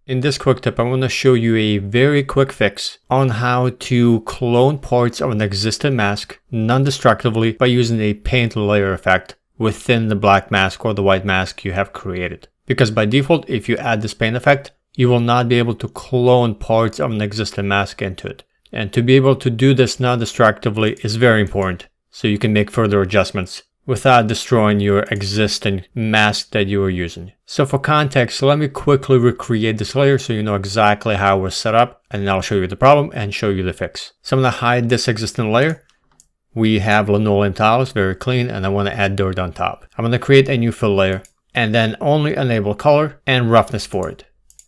In this quick tip, I want to show you a very quick fix on how to clone parts of an existing mask non-destructively by using a paint layer effect within the black mask or the white mask you have created. Because by default, if you add this paint effect, you will not be able to clone parts of an existing mask into it. And to be able to do this non-destructively is very important, so you can make further adjustments without destroying your existing mask that you are using. So for context, let me quickly recreate this layer so you know exactly how it was set up, and then I'll show you the problem and show you the fix. So I'm going to hide this existing layer. We have linoleum tiles, very clean, and I want to add dirt on top. I'm going to create a new fill layer and then only enable color and roughness for it,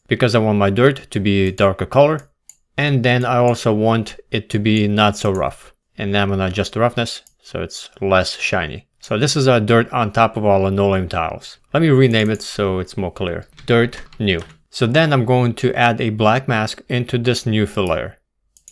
because I want my dirt to be a darker color, and then I also want it to be not so rough. And then I'm going to adjust the roughness so it's less shiny. So this is our dirt on top of our linoleum tiles. Let me rename it so it's more clear. Dirt new. So then I'm going to add a black mask into this new fill layer.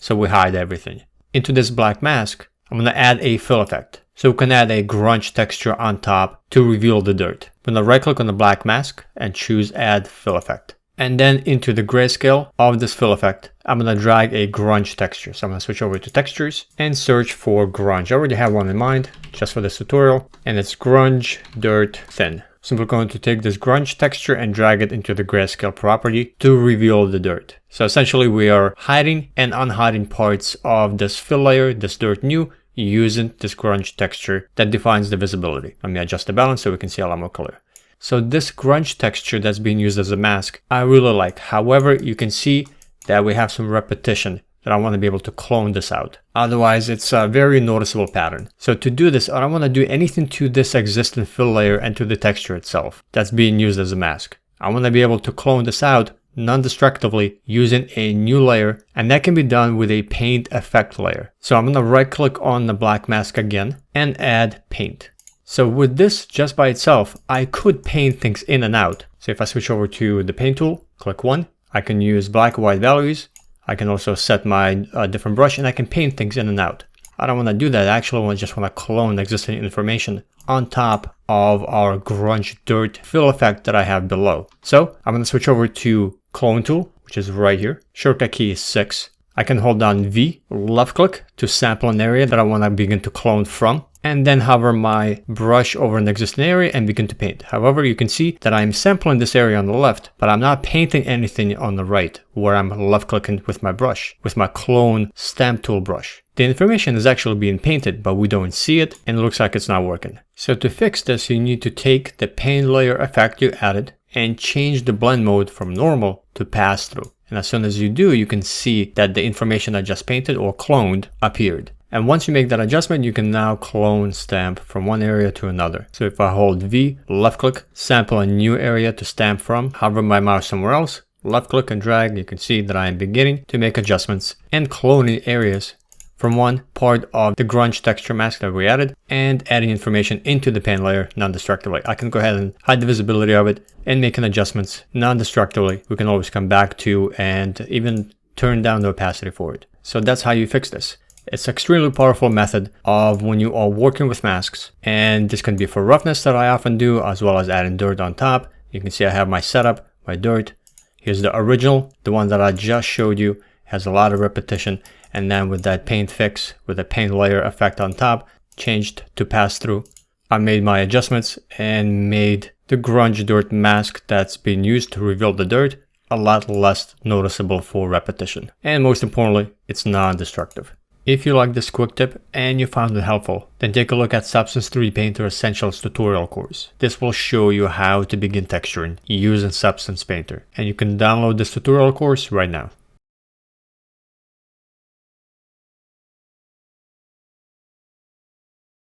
So we hide everything. Into this black mask, I'm going to add a fill effect. So we can add a grunge texture on top to reveal the dirt. I'm going to right click on the black mask and choose add fill effect. And then into the grayscale of this fill effect, I'm going to drag a grunge texture. So I'm going to switch over to textures and search for grunge. I already have one in mind just for this tutorial, and it's grunge dirt thin. So we're going to take this grunge texture and drag it into the grayscale property to reveal the dirt. So essentially we are hiding and unhiding parts of this fill layer, this dirt new, using this grunge texture that defines the visibility. Let me adjust the balance so we can see a lot more clear. So this grunge texture that's being used as a mask, I really like. However, you can see that we have some repetition that I want to be able to clone this out. Otherwise, it's a very noticeable pattern. So to do this, I don't want to do anything to this existing fill layer and to the texture itself that's being used as a mask. I want to be able to clone this out non-destructively using a new layer, and that can be done with a paint effect layer. So I'm going to right click on the black mask again and add paint. So with this just by itself, I could paint things in and out. So if I switch over to the paint tool, click one, I can use black or white values. I can also set my different brush and I can paint things in and out. I don't want to do that. I actually just want to clone existing information on top of our grunge dirt fill effect that I have below. So I'm going to switch over to clone tool, which is right here. Shortcut key is 6. I can hold down V, left click to sample an area that I want to begin to clone from, and then hover my brush over an existing area and begin to paint. However, you can see that I'm sampling this area on the left, but I'm not painting anything on the right where I'm left clicking with my brush, with my clone stamp tool brush. The information is actually being painted, but we don't see it and it looks like it's not working. So to fix this, you need to take the paint layer effect you added and change the blend mode from normal to pass through. And as soon as you do, you can see that the information I just painted or cloned appeared. And once you make that adjustment, you can now clone stamp from one area to another. So if I hold V, left click, sample a new area to stamp from, hover my mouse somewhere else, left click and drag, you can see that I am beginning to make adjustments and cloning areas from one part of the grunge texture mask that we added and adding information into the paint layer non-destructively. I can go ahead and hide the visibility of it and making adjustments non-destructively. We can always come back to and even turn down the opacity for it. So that's how you fix this. It's an extremely powerful method of when you are working with masks, and this can be for roughness that I often do, as well as adding dirt on top. You can see I have my setup, my dirt. Here's the original, the one that I just showed you, has a lot of repetition, and then with that paint fix, with the paint layer effect on top, changed to pass through. I made my adjustments and made the grunge dirt mask that's being used to reveal the dirt a lot less noticeable for repetition. And most importantly, it's non-destructive. If you like this quick tip and you found it helpful, then take a look at Substance 3D Painter Essentials tutorial course. This will show you how to begin texturing using Substance Painter, and you can download this tutorial course right now.